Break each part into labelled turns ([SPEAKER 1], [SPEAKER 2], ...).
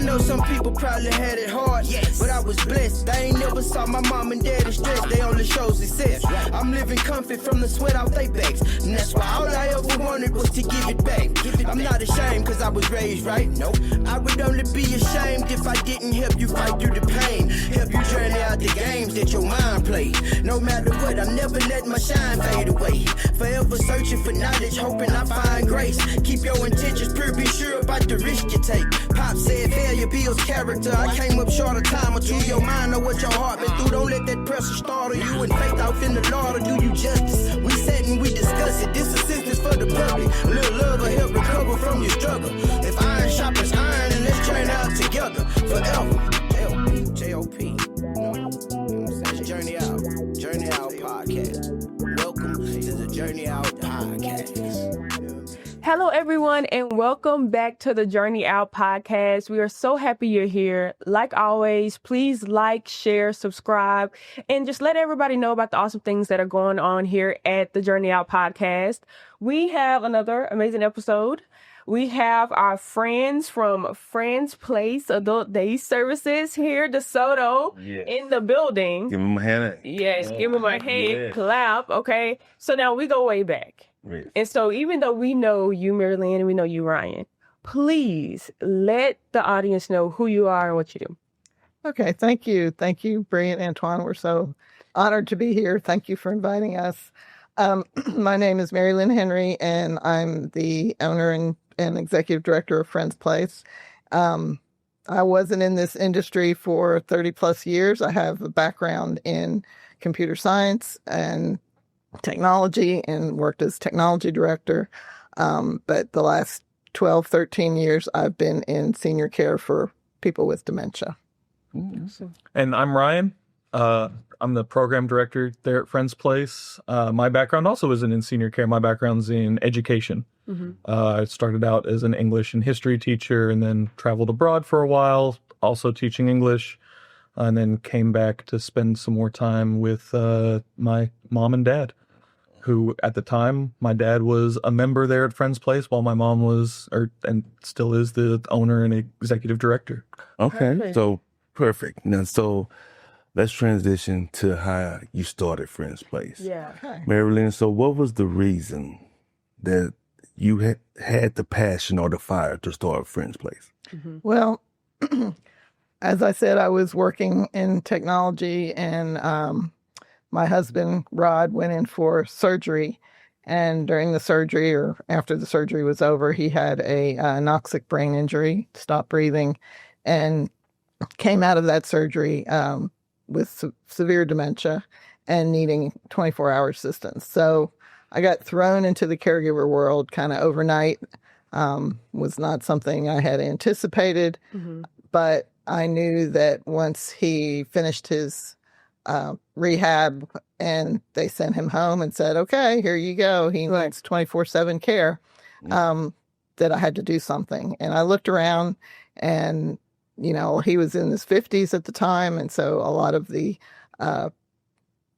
[SPEAKER 1] know some people probably had it hard, but I was blessed. They ain't never saw my mom and daddy stressed. They only show success. I'm living comfort from the sweat off they backs, and that's why all I ever wanted was to give it back. I'm not ashamed cause I was raised right. Nope. I would only be ashamed if I didn't help you fight through the pain, help you journey out the games that your mind played. No matter what, I'm never letting my shine fade away. Forever searching for knowledge, hoping I find grace. Keep your intentions pure, be sure about the risk you take. Pop said failure builds character. I came up short a time or two. Your mind know what your heart been through. Don't let that pressure startle you, and faith off in the Lord will do you justice. We sat and we discuss it. This assistance for the public. A little love will help recover from your struggle. If iron sharpens iron, and let's journey out together forever. J.O.P. Journey Out Podcast. Welcome to the Journey Out Podcast.
[SPEAKER 2] Hello, everyone, and welcome back to the Journey Out Podcast. We are so happy you're here. Like always, please like, share, subscribe, and just let everybody know about the awesome things that are going on here at the Journey Out Podcast. We have another amazing episode. We have our friends from Friends Place Adult Day Services here, DeSoto, in the building.
[SPEAKER 3] Give them a hand.
[SPEAKER 2] Yes, give them a hand clap. Okay, so now we go way back. Yes. And so even though we know you, Marylynne, and we know you, Ryan, please let the audience know who you are and what you do.
[SPEAKER 4] Okay, thank you. Thank you, Bree and Antoine. We're so honored to be here. Thank you for inviting us. My name is Marylynne Henry, and I'm the owner and executive director of Friends Place. I wasn't in this industry for 30 plus years. I have a background in computer science and technology and worked as technology director. But the last 12, 13 years, I've been in senior care for people with dementia.
[SPEAKER 5] And I'm Ryan. I'm the program director there at Friends Place. My background also isn't in senior care. My background's in education. Mm-hmm. I started out as an English and history teacher and then traveled abroad for a while, also teaching English, and then came back to spend some more time with my mom and dad, who at the time, my dad was a member there at Friends Place while my mom was, and still is, the owner and executive director.
[SPEAKER 3] Okay, so perfect. Now, so let's transition to how you started Friends Place.
[SPEAKER 2] Yeah.
[SPEAKER 4] Okay.
[SPEAKER 3] Marylynne, so what was the reason that you had the passion or the fire to start Friends Place?
[SPEAKER 4] Mm-hmm. Well, as I said, I was working in technology, and my husband, Rod, went in for surgery. And during the surgery, or after the surgery was over, he had a anoxic brain injury, stopped breathing, and came out of that surgery with severe dementia and needing 24-hour assistance. So I got thrown into the caregiver world kind of overnight. Was not something I had anticipated, but I knew that once he finished his rehab and they sent him home and said, okay, here you go. He needs 24/7 care, that I had to do something. And I looked around, and you know, he was in his 50s at the time. And so a lot of the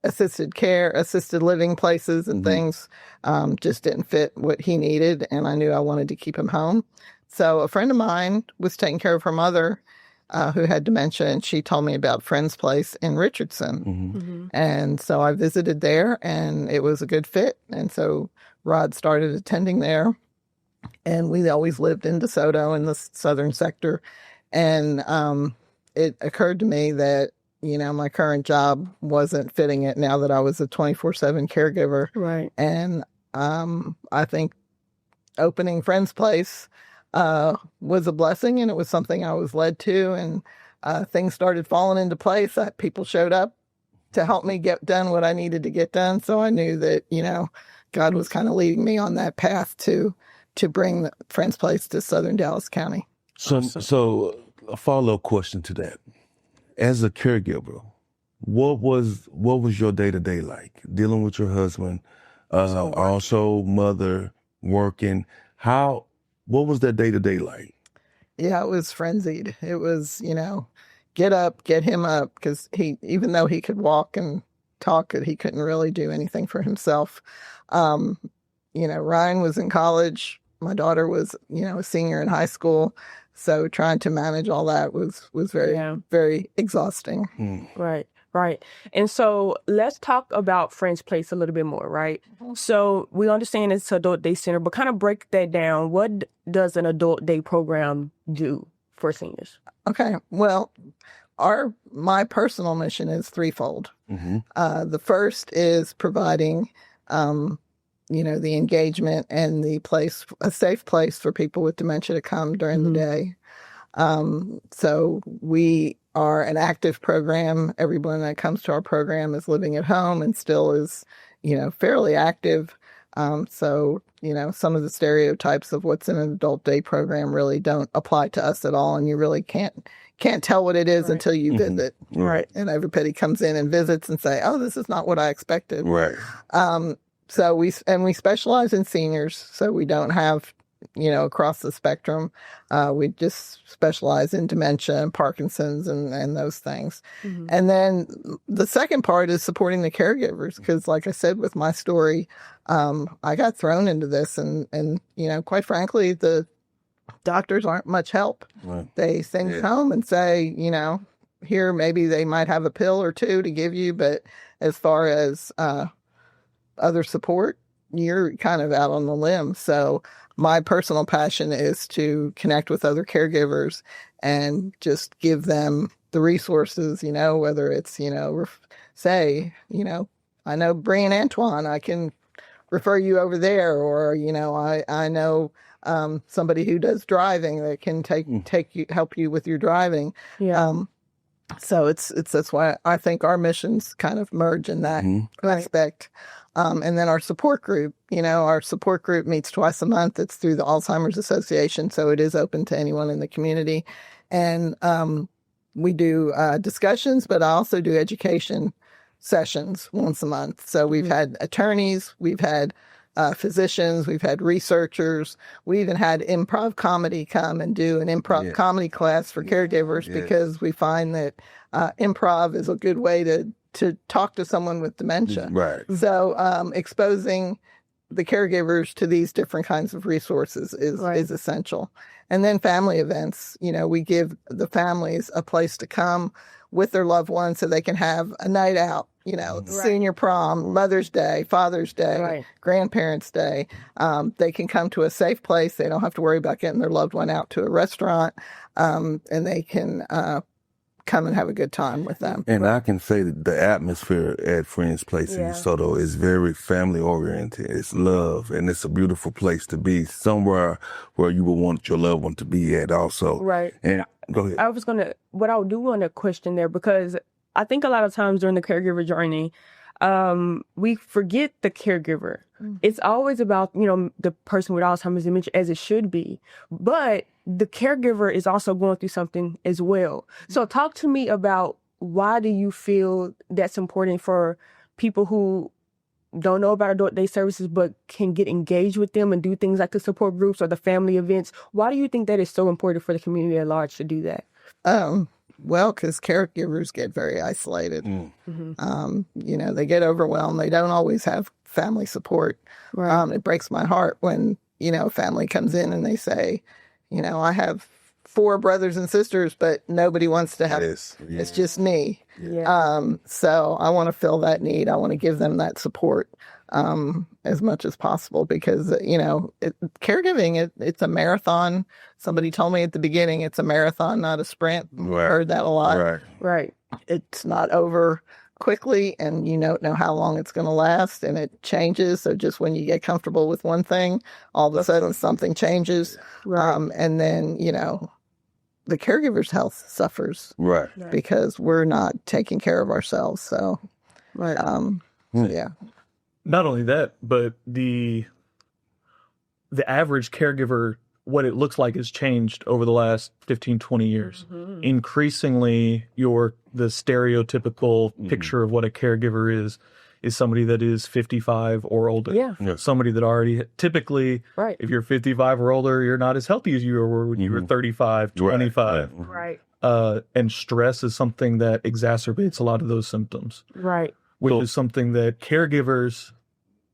[SPEAKER 4] assisted living places and things just didn't fit what he needed. And I knew I wanted to keep him home. So a friend of mine was taking care of her mother who had dementia, and she told me about Friends Place in Richardson. And so I visited there, and it was a good fit. And so Rod started attending there, and we always lived in DeSoto in the southern sector. And it occurred to me that, you know, my current job wasn't fitting it now that I was a 24/7 caregiver.
[SPEAKER 2] Right.
[SPEAKER 4] And I think opening Friends Place was a blessing, and it was something I was led to. And things started falling into place. People showed up to help me get done what I needed to get done. So I knew that, you know, God was kind of leading me on that path to bring the Friends Place to Southern Dallas County.
[SPEAKER 3] So a follow-up question to that. As a caregiver, what was your day-to-day like? Dealing with your husband, also mother, working. What was that day-to-day like?
[SPEAKER 4] Yeah, it was frenzied. It was, you know, get up, get him up, because even though he could walk and talk, he couldn't really do anything for himself. You know, Ryan was in college. My daughter was, you know, a senior in high school. So trying to manage all that was very, very exhausting.
[SPEAKER 2] Right. Right. And so let's talk about Friends Place a little bit more, right? So we understand it's an adult day center, but kind of break that down. What does an adult day program do for seniors?
[SPEAKER 4] Okay. Well, my personal mission is threefold. The first is providing, the engagement and a safe place for people with dementia to come during the day. So we are an active program. Everyone that comes to our program is living at home and still is, fairly active. So, some of the stereotypes of what's in an adult day program really don't apply to us at all. And you really can't tell what it is until you visit.
[SPEAKER 3] Right.
[SPEAKER 4] And everybody comes in and visits and say, oh, this is not what I expected.
[SPEAKER 3] Right.
[SPEAKER 4] So we specialize in seniors. So we don't have, across the spectrum. We just specialize in dementia and Parkinson's and those things. And then the second part is supporting the caregivers. Because like I said, with my story, I got thrown into this and quite frankly, the doctors aren't much help.
[SPEAKER 3] Right.
[SPEAKER 4] They send you home and say, here, maybe they might have a pill or two to give you. But as far as other support, you're kind of out on the limb. So my personal passion is to connect with other caregivers and just give them the resources, whether it's, say, I know Bree and Antoine, I can refer you over there, or, I know somebody who does driving that can help you with your driving. So that's why I think our missions kind of merge in that aspect. And then our support group, meets twice a month. It's through the Alzheimer's Association, so it is open to anyone in the community. And we do discussions, but I also do education sessions once a month. So we've had attorneys, we've had physicians, we've had researchers. We even had improv comedy come and do an improv comedy class for caregivers because we find that improv is a good way to talk to someone with dementia.
[SPEAKER 3] Right.
[SPEAKER 4] So exposing the caregivers to these different kinds of resources is essential. And then family events, we give the families a place to come with their loved ones so they can have a night out, senior prom, Mother's Day, Father's Day, Grandparents' Day. They can come to a safe place. They don't have to worry about getting their loved one out to a restaurant, and they can come and have a good time with them.
[SPEAKER 3] And I can say that the atmosphere at Friends Place in DeSoto is very family oriented. It's love, and it's a beautiful place to be, somewhere where you would want your loved one to be at also.
[SPEAKER 2] Right.
[SPEAKER 3] And go ahead.
[SPEAKER 2] I do want to question there, because I think a lot of times during the caregiver journey, we forget the caregiver. It's always about, the person with Alzheimer's dementia, as it should be. But the caregiver is also going through something as well. So talk to me about, why do you feel that's important for people who don't know about adult day services but can get engaged with them and do things like the support groups or the family events? Why do you think that is so important for the community at large to do that?
[SPEAKER 4] Well, because caregivers get very isolated. They get overwhelmed. They don't always have family support. Right. It breaks my heart when, a family comes in and they say, I have 4 brothers and sisters, but nobody wants to have it. It's just me. So I want to fill that need. I want to give them that support as much as possible, because, caregiving, it's a marathon. Somebody told me at the beginning, it's a marathon, not a sprint.
[SPEAKER 3] Right.
[SPEAKER 4] Heard that a lot.
[SPEAKER 2] Right.
[SPEAKER 4] It's not over quickly, and you don't know how long it's going to last, and it changes. So just when you get comfortable with one thing, all of a sudden something changes. And then, the caregiver's health suffers. Right. Because we're not taking care of ourselves. So, yeah.
[SPEAKER 5] Not only that, but the average caregiver, what it looks like, has changed over the last 15, 20 years. Increasingly, the stereotypical picture of what a caregiver is somebody that is 55 or older. Somebody that already, typically, if you're 55 or older, you're not as healthy as you were when you were 35, 25.
[SPEAKER 2] Right.
[SPEAKER 5] And stress is something that exacerbates a lot of those symptoms.
[SPEAKER 2] Right.
[SPEAKER 5] Which is something that caregivers,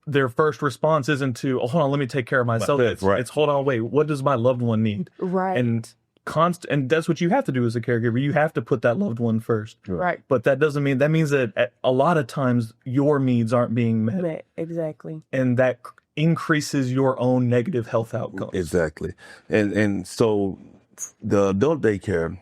[SPEAKER 5] their first response isn't to, hold on, let me take care of myself. It's hold on, wait, what does my loved one need?
[SPEAKER 2] Right.
[SPEAKER 5] And constant, and that's what you have to do as a caregiver. You have to put that loved one first.
[SPEAKER 2] Right.
[SPEAKER 5] But that means that a lot of times your needs aren't being met.
[SPEAKER 2] Exactly.
[SPEAKER 5] And that increases your own negative health outcomes.
[SPEAKER 3] Exactly. And so the adult daycare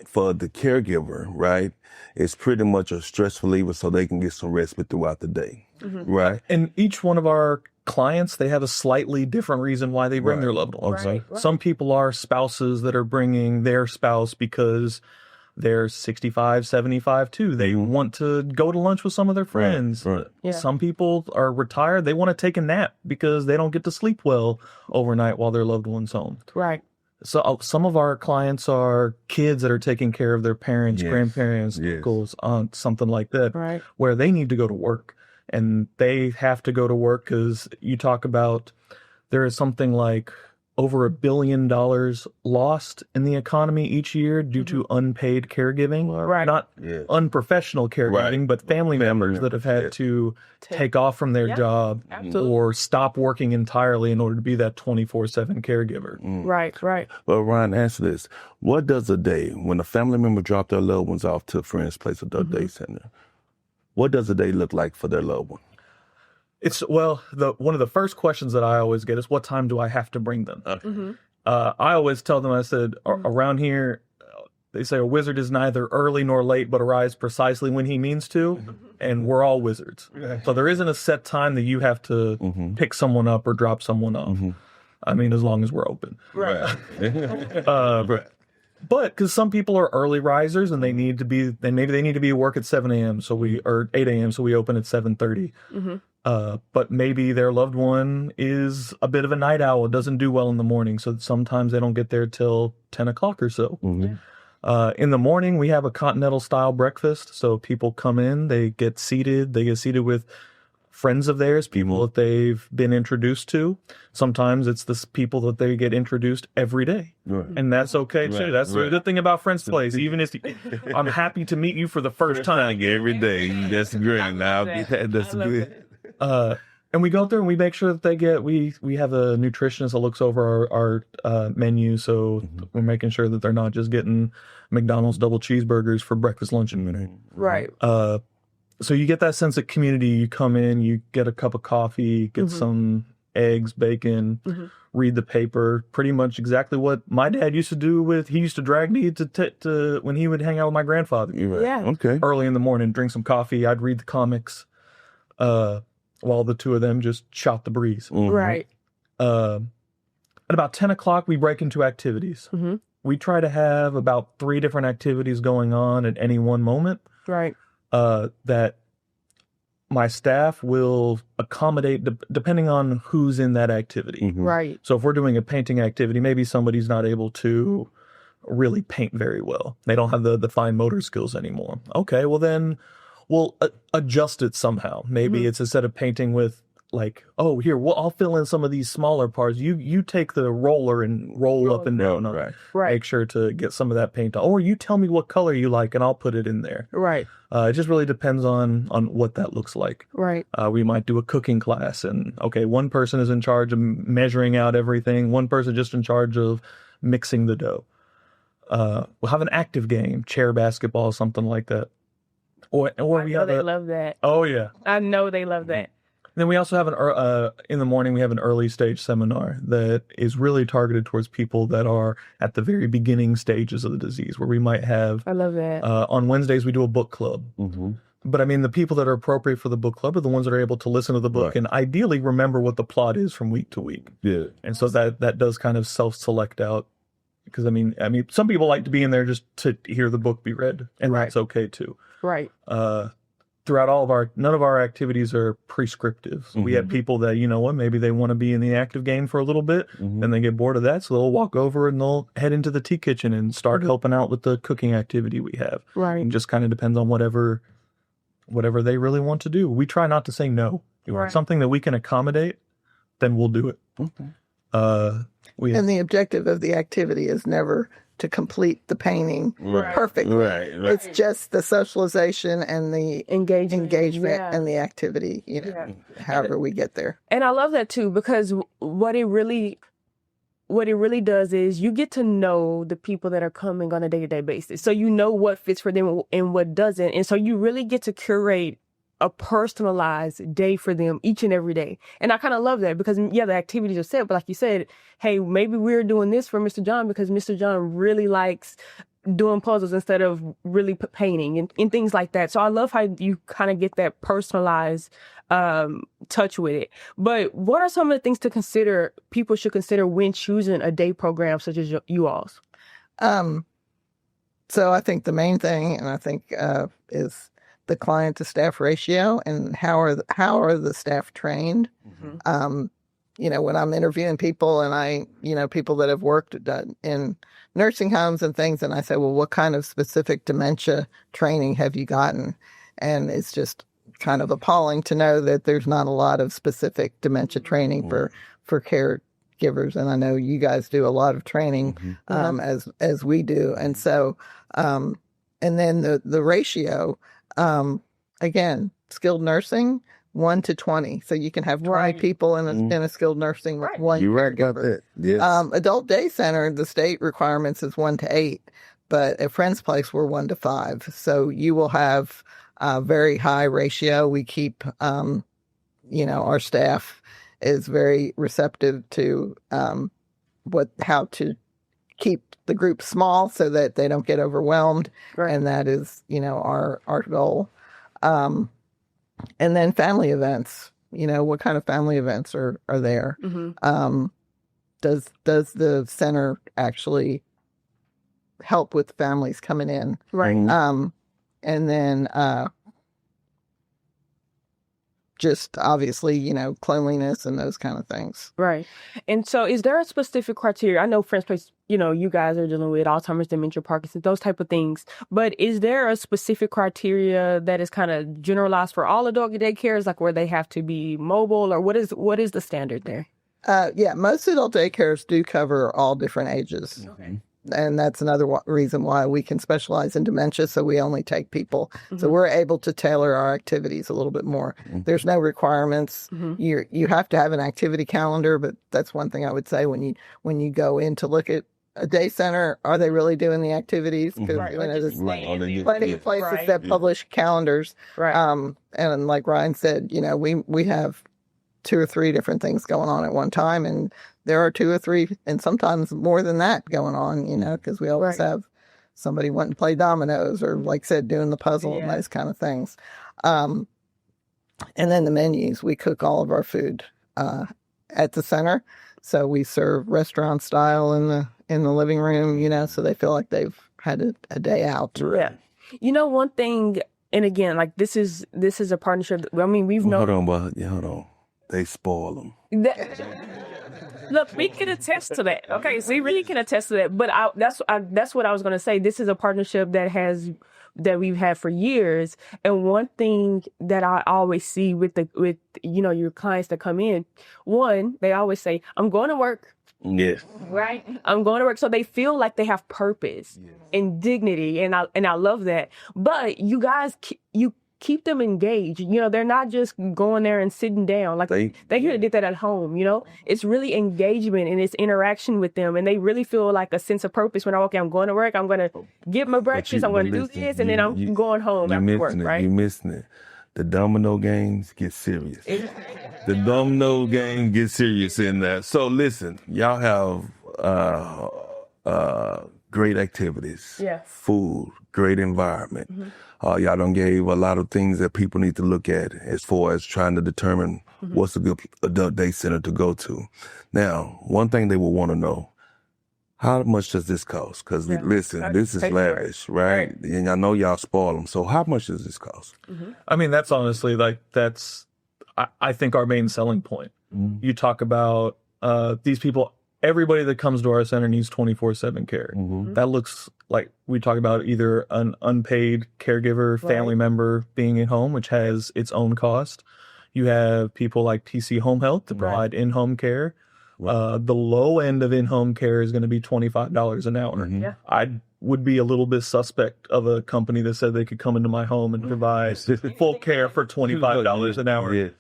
[SPEAKER 3] for the caregiver, right, is pretty much a stress reliever so they can get some respite throughout the day. Right.
[SPEAKER 5] And each one of our clients, they have a slightly different reason why they bring their loved one.
[SPEAKER 3] Okay.
[SPEAKER 2] Right.
[SPEAKER 5] Some people are spouses that are bringing their spouse because they're 65, 75 too. They want to go to lunch with some of their friends.
[SPEAKER 3] Right.
[SPEAKER 2] Yeah.
[SPEAKER 5] Some people are retired. They want to take a nap because they don't get to sleep well overnight while their loved one's home.
[SPEAKER 2] Right.
[SPEAKER 5] So some of our clients are kids that are taking care of their parents, grandparents, uncles, aunts, something like that,
[SPEAKER 2] Right.
[SPEAKER 5] where they need to go to work. And they have to go to work because you talk about there is something like over $1 billion lost in the economy each year due to unpaid caregiving.
[SPEAKER 2] Right.
[SPEAKER 5] Not unprofessional caregiving, but family members that have had to take off from their job or stop working entirely in order to be that 24/7 caregiver.
[SPEAKER 2] Right. Right.
[SPEAKER 3] Well, Ryan, answer this. What does a day when a family member drops their loved ones off to a friend's place, adult day center, what does a day look like for their loved one?
[SPEAKER 5] It's one of the first questions that I always get is, what time do I have to bring them? I always tell them, I said, around here, they say a wizard is neither early nor late, but arrives precisely when he means to. And we're all wizards. So there isn't a set time that you have to pick someone up or drop someone off. I mean, as long as we're open.
[SPEAKER 3] Right.
[SPEAKER 5] But because some people are early risers and maybe they need to be at work at 7 a.m. or 8 a.m. So we open at 7:30. But maybe their loved one is a bit of a night owl, doesn't do well in the morning. So sometimes they don't get there till 10 o'clock or so. In the morning, we have a continental style breakfast. So people come in, they get seated with friends of theirs, people that they've been introduced to. Sometimes it's the people that they get introduced every day. And that's okay too. That's the good thing about Friends Place. Even if I'm happy to meet you for the first time
[SPEAKER 3] every day. That's great. Now that's good.
[SPEAKER 5] And we go through and we make sure that they get, we have a nutritionist that looks over our menu. So we're making sure that they're not just getting McDonald's double cheeseburgers for breakfast, lunch, and dinner.
[SPEAKER 2] Right.
[SPEAKER 5] So you get that sense of community. You come in, you get a cup of coffee, get some eggs, bacon, read the paper. Pretty much exactly what my dad used to do he used to drag me to when he would hang out with my grandfather.
[SPEAKER 2] Yeah.
[SPEAKER 3] Okay.
[SPEAKER 5] Early in the morning, drink some coffee. I'd read the comics while the two of them just shot the breeze.
[SPEAKER 2] Right.
[SPEAKER 5] At about 10 o'clock, we break into activities. We try to have about 3 different activities going on at any one moment.
[SPEAKER 2] Right.
[SPEAKER 5] That my staff will accommodate depending on who's in that activity.
[SPEAKER 2] Right.
[SPEAKER 5] So if we're doing a painting activity, maybe somebody's not able to really paint very well. They don't have the fine motor skills anymore. Okay, well then we'll adjust it somehow. Maybe it's instead of painting with I'll fill in some of these smaller parts. You take the roller and roll up and down.
[SPEAKER 3] Right.
[SPEAKER 5] Make sure to get some of that paint on. Or you tell me what color you like and I'll put it in there.
[SPEAKER 2] Right.
[SPEAKER 5] It just really depends on what that looks like.
[SPEAKER 2] Right.
[SPEAKER 5] We might do a cooking class and, one person is in charge of measuring out everything. One person just in charge of mixing the dough. We'll have an active game, chair basketball, something like that. Or we have
[SPEAKER 2] they love that.
[SPEAKER 5] Oh, yeah.
[SPEAKER 2] I know they love that.
[SPEAKER 5] Then we also have in the morning, we have an early stage seminar that is really targeted towards people that are at the very beginning stages of the disease, where we might have.
[SPEAKER 2] I love that.
[SPEAKER 5] On Wednesdays, we do a book club. But I mean, the people that are appropriate for the book club are the ones that are able to listen to the book and ideally remember what the plot is from week to week.
[SPEAKER 3] Yeah.
[SPEAKER 5] And so that does kind of self-select out. Because I mean, some people like to be in there just to hear the book be read, and that's okay too.
[SPEAKER 2] Right.
[SPEAKER 5] Throughout none of our activities are prescriptive. So we have people that, maybe they want to be in the active game for a little bit and they get bored of that. So they'll walk over and they'll head into the tea kitchen and start helping out with the cooking activity we have.
[SPEAKER 2] Right.
[SPEAKER 5] And just kind of depends on whatever they really want to do. We try not to say no. If it's something that we can accommodate, then we'll do it.
[SPEAKER 3] Okay.
[SPEAKER 4] And the objective of the activity is never to complete the painting perfectly.
[SPEAKER 3] Right.
[SPEAKER 4] It's just the socialization and the engagement and the activity, however we get there.
[SPEAKER 2] And I love that too, because what it really what it really does is you get to know the people that are coming on a day-to-day basis. So you know what fits for them and what doesn't. And so you really get to curate a personalized day for them each and every day. And I kind of love that because, yeah, the activities are set. But like you said, hey, maybe we're doing this for Mr. John because Mr. John really likes doing puzzles instead of really painting and things like that. So I love how you kind of get that personalized touch with it. But what are some of the things to consider, people should consider when choosing a day program such as you all's?
[SPEAKER 4] So I think the main thing, and I think is the client to staff ratio and how are the staff trained. When I'm interviewing people and people that have worked in nursing homes and things, and I say, well, what kind of specific dementia training have you gotten? And it's just kind of appalling to know that there's not a lot of specific dementia training for caregivers. And I know you guys do a lot of training as we do. And so, and then the ratio, again, skilled nursing, 1 to 20. So you can have 20 people in a skilled nursing with one.
[SPEAKER 3] You're right about that. Yes.
[SPEAKER 4] Adult day center, the state requirements is 1 to 8, but at Friend's Place, we're 1 to 5. So you will have a very high ratio. We keep, our staff is very receptive to how to keep the group small so that they don't get overwhelmed.
[SPEAKER 2] Right. And
[SPEAKER 4] that is, our goal. And then family events, what kind of family events are there? Does the center actually help with families coming in?
[SPEAKER 2] Right.
[SPEAKER 4] And then just obviously, cleanliness and those kind of things.
[SPEAKER 2] Right. And so is there a specific criteria? I know Friend's Place, you guys are dealing with Alzheimer's, dementia, Parkinson's, those type of things. But is there a specific criteria that is kind of generalized for all adult daycares, like where they have to be mobile, or what is the standard there?
[SPEAKER 4] Yeah, most adult daycares do cover all different ages.
[SPEAKER 2] Okay.
[SPEAKER 4] And that's another reason why we can specialize in dementia. So we only take people. So we're able to tailor our activities a little bit more. There's no requirements. You have to have an activity calendar, but that's one thing I would say when you go in to look at a day center, are they really doing the activities? Because there's plenty of places that publish calendars.
[SPEAKER 2] Right.
[SPEAKER 4] And like Ryan said, we have 2 or 3 different things going on at one time, and there are 2 or 3 and sometimes more than that going on, because we always have somebody wanting to play dominoes or, like I said, doing the puzzle and those kind of things. And then the menus, we cook all of our food at the center, so we serve restaurant style in the living room, so they feel like they've had a day out.
[SPEAKER 2] Yeah. One thing, and again, like this is a partnership. We've known.
[SPEAKER 3] Hold on. They spoil them.
[SPEAKER 2] Look, we can attest to that. Okay, so we really can attest to that. But that's what I was going to say. This is a partnership that we've had for years. And one thing that I always see with your clients that come in, one, they always say, "I'm going to work."
[SPEAKER 3] Yes.
[SPEAKER 2] Right. I'm going to work, so they feel like they have purpose and dignity, and I love that. But you guys, you keep them engaged. They're not just going there and sitting down. Like they could have did that at home. It's really engagement and it's interaction with them, and they really feel like a sense of purpose when I'm going to work. I'm going to get my breakfast. I'm going to do this, and then I'm going home after work. Right?
[SPEAKER 3] You're missing it. The domino games get serious. The domino game gets serious in there. So listen, y'all have great activities, food, great environment. Y'all done gave a lot of things that people need to look at as far as trying to determine what's a good adult day center to go to. Now, one thing they will want to know, how much does this cost? Because listen, this is lavish, right? And I know y'all spoil them. So how much does this cost?
[SPEAKER 5] That's honestly I think our main selling point. You talk about these people, everybody that comes to our center needs 24/7 care. That looks like we talk about either an unpaid caregiver, family member being at home, which has its own cost. You have people like TC Home Health to provide in-home care. The low end of in-home care is going to be $25 an hour. I would be a little bit suspect of a company that said they could come into my home and provide full care for $25 an hour.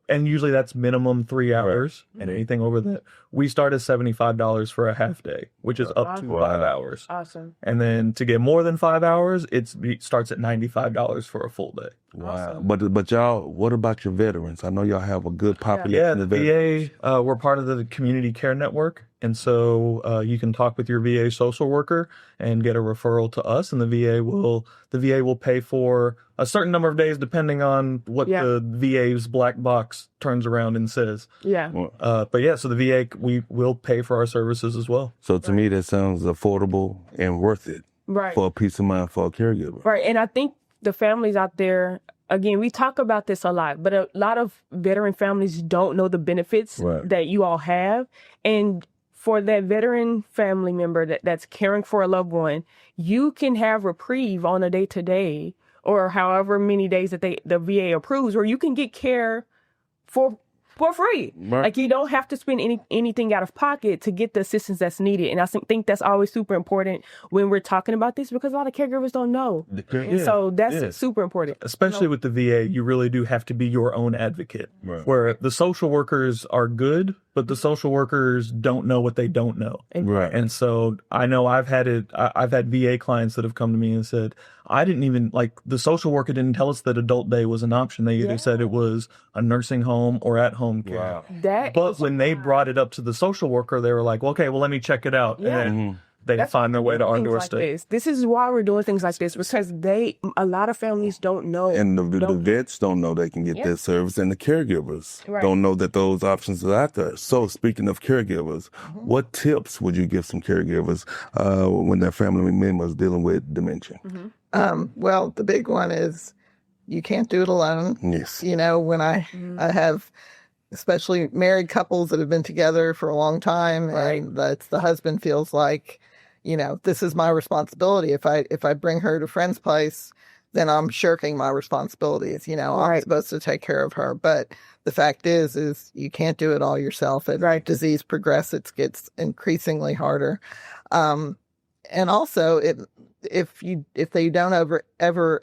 [SPEAKER 5] And usually that's minimum 3 hours, and anything over that. We start at $75 for a half day, which is up to 5 hours.
[SPEAKER 2] Awesome.
[SPEAKER 5] And then to get more than 5 hours, it starts at $95 for a full day.
[SPEAKER 3] Wow.
[SPEAKER 2] Awesome.
[SPEAKER 3] But y'all, what about your veterans? I know y'all have a good population
[SPEAKER 5] Yeah,
[SPEAKER 3] of
[SPEAKER 5] the
[SPEAKER 3] veterans.
[SPEAKER 5] VA, we're part of the community care network. And so you can talk with your VA social worker and get a referral to us, and the VA will pay for a certain number of days depending on what the VA's black box turns around and says.
[SPEAKER 2] Yeah.
[SPEAKER 5] But yeah, so the VA, we will pay for our services as well.
[SPEAKER 3] So to me, that sounds affordable and worth it
[SPEAKER 2] Right.
[SPEAKER 3] for a peace of mind for a caregiver.
[SPEAKER 2] Right. And I think the families out there, again, we talk about this a lot, but a lot of veteran families don't know the benefits that you all have. And for that veteran family member that's caring for a loved one, you can have reprieve on a day-to-day or however many days that the VA approves, or you can get care for free.
[SPEAKER 3] Right.
[SPEAKER 2] Like you don't have to spend anything out of pocket to get the assistance that's needed. And I think that's always super important when we're talking about this, because a lot of caregivers don't know. And so that's super important.
[SPEAKER 5] Especially with the VA, you really do have to be your own advocate.
[SPEAKER 3] Right.
[SPEAKER 5] Where the social workers are good, but the social workers don't know what they don't know.
[SPEAKER 3] Right.
[SPEAKER 5] And so I know I've had VA clients that have come to me and said, I didn't even, the social worker didn't tell us that adult day was an option. They either said it was a nursing home or at home care.
[SPEAKER 3] Wow.
[SPEAKER 5] But when they brought it up to the social worker, they were like, well, okay, well, let me check it out.
[SPEAKER 2] Yeah.
[SPEAKER 5] And then they find their way to our
[SPEAKER 2] Things
[SPEAKER 5] doorstep.
[SPEAKER 2] This is why we're doing things like this, because a lot of families don't know.
[SPEAKER 3] And the vets don't know they can get that service, and the caregivers don't know that those options are out there. So speaking of caregivers, what tips would you give some caregivers when their family members dealing with dementia?
[SPEAKER 4] Well, the big one is you can't do it alone.
[SPEAKER 3] Yes.
[SPEAKER 4] You know, when I have especially married couples that have been together for a long time, and that's the husband feels like, you know, this is my responsibility. If I bring her to friend's place, then I'm shirking my responsibilities. You know, I'm supposed to take care of her. But the fact is you can't do it all yourself. As disease progresses, it gets increasingly harder. And also, if they don't ever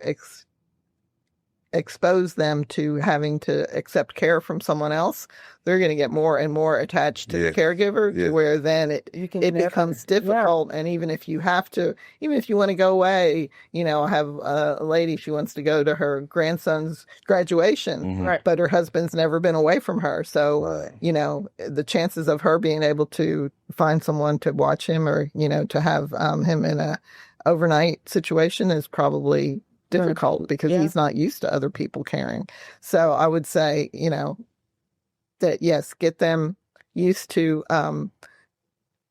[SPEAKER 4] expose them to having to accept care from someone else, they're going to get more and more attached to the caregiver, where then it becomes difficult. And even if you want to go away, you know, I have a lady, she wants to go to her grandson's graduation, but her husband's never been away from her. So, you know, the chances of her being able to find someone to watch him, or, you know, to have him in a overnight situation is probably difficult, because he's not used to other people caring. So I would say, you know, that yes, get them used to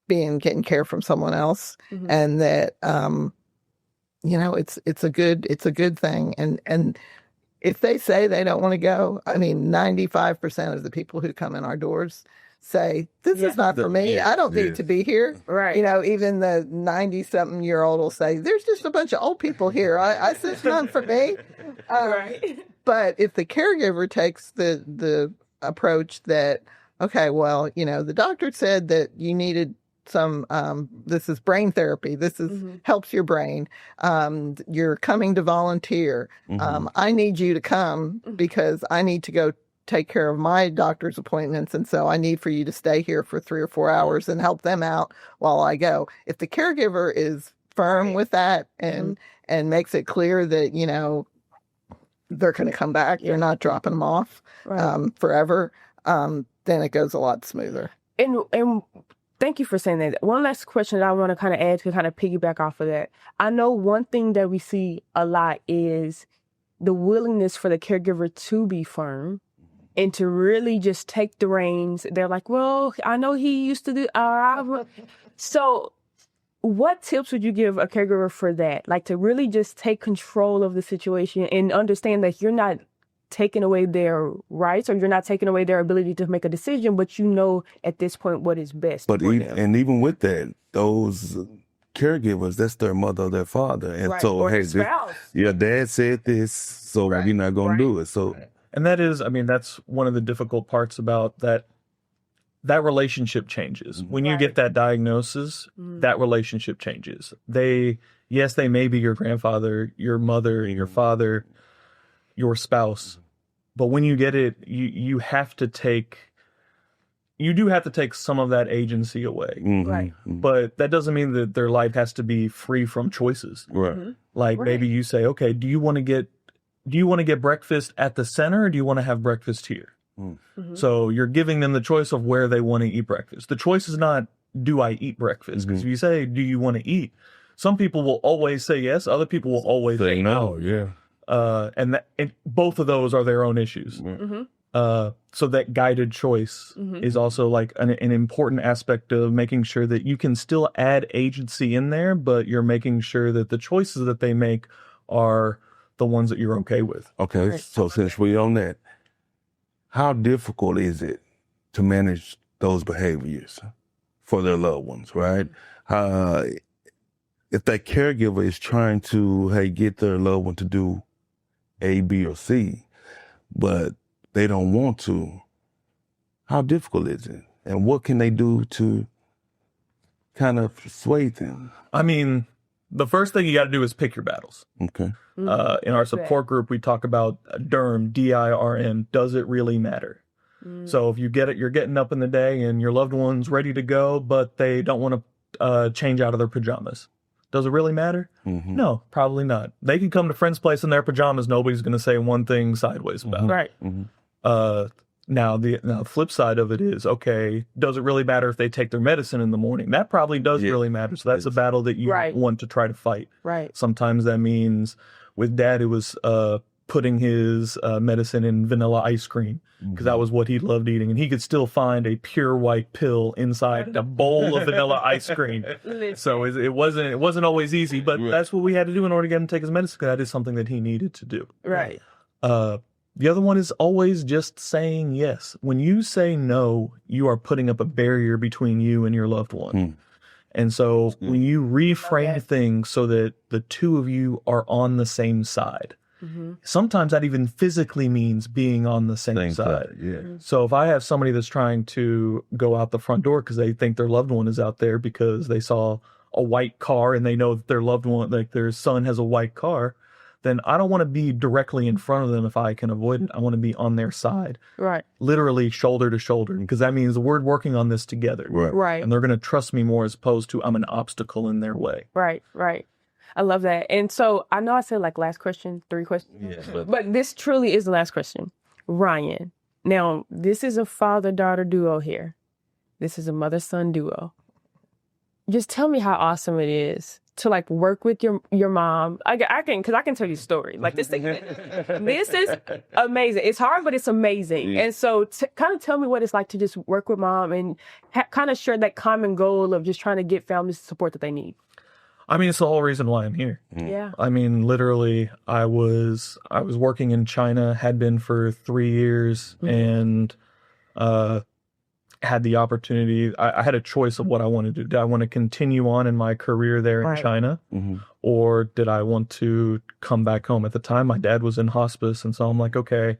[SPEAKER 4] getting care from someone else, and that you know, it's a good thing. And if they say they don't want to go, I mean, 95% of the people who come in our doors say, this is not for me. I don't need to be here. Right. You know, even the 90-something-year-old will say, there's just a bunch of old people here. I said, it's not for me. But if the caregiver takes the approach that, okay, well, you know, the doctor said that you needed some, this is brain therapy. This is helps your brain. You're coming to volunteer. I need you to come because I need to go take care of my doctor's appointments, and so I need for you to stay here for 3 or 4 hours and help them out while I go. If the caregiver is firm with that and makes it clear that, you know, they're going to come back, they're not dropping them off forever, then it goes a lot smoother.
[SPEAKER 2] And thank you for saying that. One last question that I want to kind of add to kind of piggyback off of that. I know one thing that we see a lot is the willingness for the caregiver to be firm and to really just take the reins. They're like, well, I know he used to do. So what tips would you give a caregiver for that? Like to really just take control of the situation and understand that you're not taking away their rights, or you're not taking away their ability to make a decision, but you know at this point what is best.
[SPEAKER 3] But even with that, those caregivers, that's their mother or their father. And so,
[SPEAKER 2] or
[SPEAKER 3] hey,
[SPEAKER 2] spouse.
[SPEAKER 3] Your dad said this, so we're not going to do it. So.
[SPEAKER 5] And that is, I mean, that's one of the difficult parts about that relationship changes. When you get that diagnosis, that relationship changes. They may be your grandfather, your mother, your father, your spouse. But when you get it, you have to take you do have to take some of that agency away.
[SPEAKER 3] Mhm,
[SPEAKER 2] Right.
[SPEAKER 3] mhm.
[SPEAKER 5] But that doesn't mean that their life has to be free from choices.
[SPEAKER 3] Right.
[SPEAKER 5] Like
[SPEAKER 2] Right.
[SPEAKER 5] maybe you say, okay, do you want to get breakfast at the center, or do you want to have breakfast here? So you're giving them the choice of where they want to eat breakfast. The choice is not, do I eat breakfast? Because if you say, do you want to eat? Some people will always say yes. Other people will always
[SPEAKER 3] Say no, yeah.
[SPEAKER 5] and both of those are their own issues. So that guided choice is also like an important aspect of making sure that you can still add agency in there, but you're making sure that the choices that they make are the ones that you're okay with.
[SPEAKER 3] Okay, so since we're on that, how difficult is it to manage those behaviors for their loved ones, right? If that caregiver is trying to, get their loved one to do A, B, or C, but they don't want to, how difficult is it? And what can they do to kind of persuade them?
[SPEAKER 5] I mean, the first thing you got to do is pick your battles.
[SPEAKER 3] Okay.
[SPEAKER 5] In our support group, we talk about DIRM, D-I-R-M, does it really matter? So if you get it, you're getting up in the day and your loved one's ready to go, but they don't want to change out of their pajamas. Does it really matter? No, probably not. They can come to friend's place in their pajamas. Nobody's going to say one thing sideways about it.
[SPEAKER 2] Right.
[SPEAKER 5] Now the flip side of it is, okay, does it really matter if they take their medicine in the morning? That probably does really matter. So that's a battle that you want to try to fight.
[SPEAKER 2] Right.
[SPEAKER 5] Sometimes that means with Dad, it was putting his medicine in vanilla ice cream because that was what he loved eating. And he could still find a pure white pill inside a bowl of vanilla ice cream. So it wasn't always easy, but that's what we had to do in order to get him to take his medicine, because that is something that he needed to do.
[SPEAKER 2] Right.
[SPEAKER 5] The other one is always just saying yes. When you say no, you are putting up a barrier between you and your loved one. And so when you reframe things so that the two of you are on the same side, sometimes that even physically means being on the same side. So if I have somebody that's trying to go out the front door because they think their loved one is out there because they saw a white car and they know that their loved one, like their son, has a white car, then I don't want to be directly in front of them if I can avoid it. I want to be on their side.
[SPEAKER 2] Right.
[SPEAKER 5] Literally shoulder to shoulder, because that means we're working on this together.
[SPEAKER 2] Right.
[SPEAKER 5] And they're going to trust me more as opposed to I'm an obstacle in their way.
[SPEAKER 2] Right. I love that. And so I know I said like last question, 3 questions. But this truly is the last question. Ryan, now this is a father-daughter duo here. This is a mother-son duo. Just tell me how awesome it is to like work with your mom. I can, because I can tell you a story. Like this thing, this is amazing. It's hard, but it's amazing. And so kind of tell me what it's like to just work with mom and kind of share that common goal of just trying to get families the support that they need.
[SPEAKER 5] I mean, it's the whole reason why I'm here.
[SPEAKER 2] Yeah.
[SPEAKER 5] I mean, literally, I was working in China, had been for 3 years, and had the opportunity. I had a choice of what I wanted to do. Did I want to continue on in my career there in China, or did I want to come back home? At the time, my dad was in hospice, and so I'm like, okay,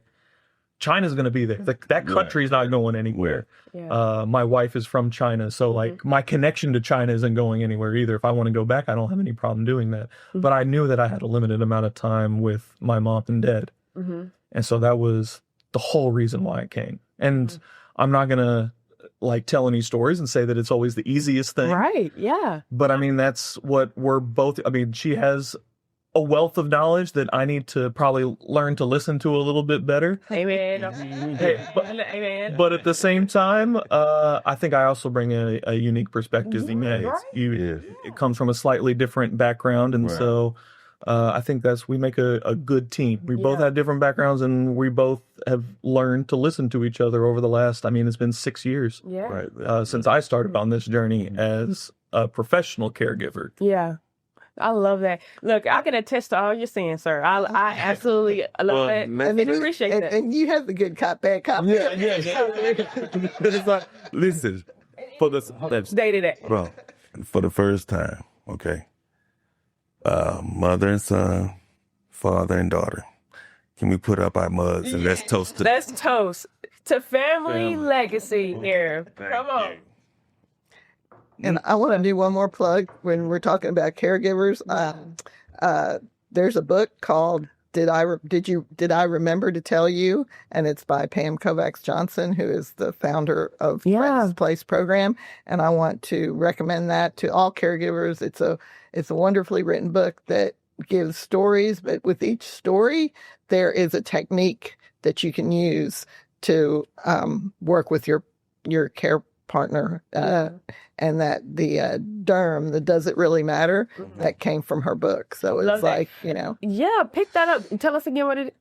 [SPEAKER 5] China's going to be there. That country's not going anywhere. My wife is from China, so like my connection to China isn't going anywhere either. If I want to go back, I don't have any problem doing that. But I knew that I had a limited amount of time with my mom and dad. And so that was the whole reason why I came. And I'm not going to like tell any stories and say that it's always the easiest thing.
[SPEAKER 2] Right. Yeah.
[SPEAKER 5] But I mean, that's what we're both, I mean, she has a wealth of knowledge that I need to probably learn to listen to a little bit better.
[SPEAKER 2] Amen.
[SPEAKER 5] Amen. But at the same time, I think I also bring a unique perspective. It comes from a slightly different background. And so I think we make a good team. We both have different backgrounds, and we both have learned to listen to each other over the last, I mean, it's been 6 years since I started on this journey as a professional caregiver.
[SPEAKER 2] Yeah. I love that. Look, I can attest to all you're saying, sir. I absolutely love that. And appreciate that.
[SPEAKER 4] And you have the good cop, bad cop.
[SPEAKER 3] It's like, listen, for the
[SPEAKER 2] Day to day.
[SPEAKER 3] bro, for the first time, okay, mother and son, father and daughter. Can we put up our mugs and let's toast to
[SPEAKER 2] Let's toast to family legacy here. Come on.
[SPEAKER 4] And I want to do one more plug when we're talking about caregivers. There's a book called Did I remember to tell you? And it's by Pam Kovacs Johnson, who is the founder of Friends Place program. And I want to recommend that to all caregivers. It's a wonderfully written book that gives stories, but with each story, there is a technique that you can use to work with your care partner, and that the derm, the does it really matter, that came from her book. So it's like,
[SPEAKER 2] Yeah, pick that up. Tell us again what it is.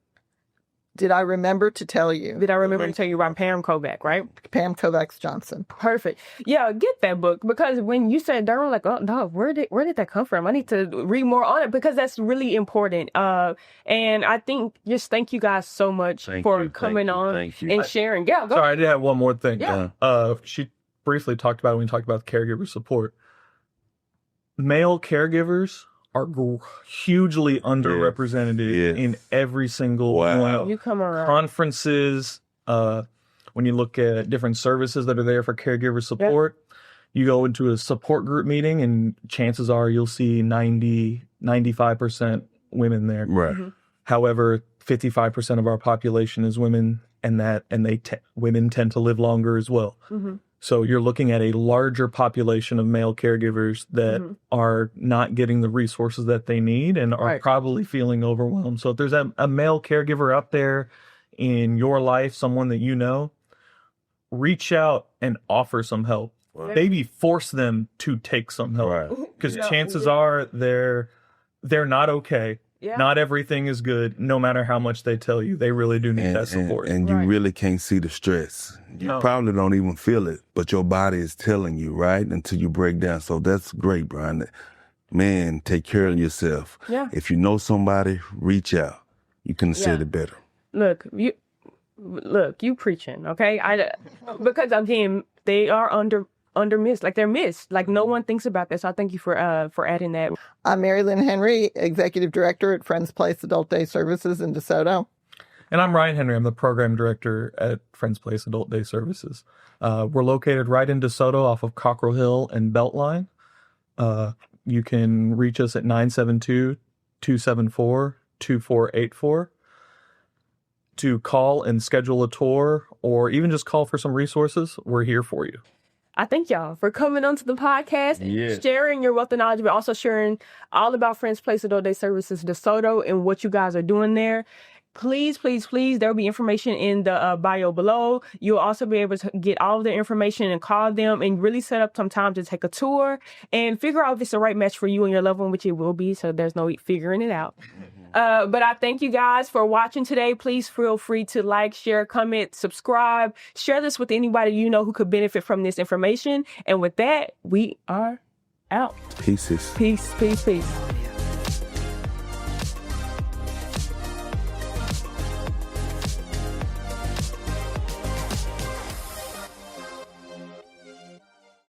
[SPEAKER 4] Did I remember to tell you?
[SPEAKER 2] Did I remember to tell you about Pam Kovacs, right?
[SPEAKER 4] Pam Kovacs Johnson.
[SPEAKER 2] Perfect. Yeah, get that book, because when you said derm, I'm like, oh no, where did that come from? I need to read more on it, because that's really important. And I think just thank you guys so much for coming on and sharing. Yeah, go.
[SPEAKER 5] Sorry, I did have one more thing.
[SPEAKER 2] Yeah.
[SPEAKER 5] She briefly talked about it when we talked about caregiver support. Male caregivers are hugely underrepresented in every single one.
[SPEAKER 2] You come around
[SPEAKER 5] conferences. When you look at different services that are there for caregiver support, you go into a support group meeting, and chances are you'll see 95% women there.
[SPEAKER 3] Right.
[SPEAKER 5] However, 55% of our population is women, and women tend to live longer as well. So you're looking at a larger population of male caregivers that are not getting the resources that they need and are probably feeling overwhelmed. So if there's a male caregiver out there in your life, someone that you know, reach out and offer some help. Maybe force them to take some help, because chances are they're not okay. Yeah. Not everything is good, no matter how much they tell you. They really do need that support.
[SPEAKER 3] And you really can't see the stress. You probably don't even feel it, but your body is telling you, right? Until you break down. So that's great, Brian. Man, take care of yourself. Yeah. If you know somebody, reach out. You can say it better.
[SPEAKER 2] Look, you preaching, okay? Because again, they are under missed, like they're missed, like no one thinks about this. So I thank you for adding that.
[SPEAKER 4] I'm Marylynne Henry, Executive Director at Friends Place Adult Day Services in DeSoto.
[SPEAKER 5] And I'm Ryan Henry. I'm the Program Director at Friends Place Adult Day Services. We're located right in DeSoto off of Cockrell Hill and Beltline. You can reach us at 972-274-2484 to call and schedule a tour, or even just call for some resources. We're here for you.
[SPEAKER 2] I thank y'all for coming onto the podcast, sharing your wealth of knowledge, but also sharing all about Friends Place Adult Day Services DeSoto and what you guys are doing there. Please, please, please, there will be information in the bio below. You'll also be able to get all of their information and call them and really set up some time to take a tour and figure out if it's the right match for you and your loved one, which it will be, so there's no figuring it out. But I thank you guys for watching today. Please feel free to like, share, comment, subscribe. Share this with anybody you know who could benefit from this information. And with that, we are out.
[SPEAKER 3] Peace.
[SPEAKER 2] Peace.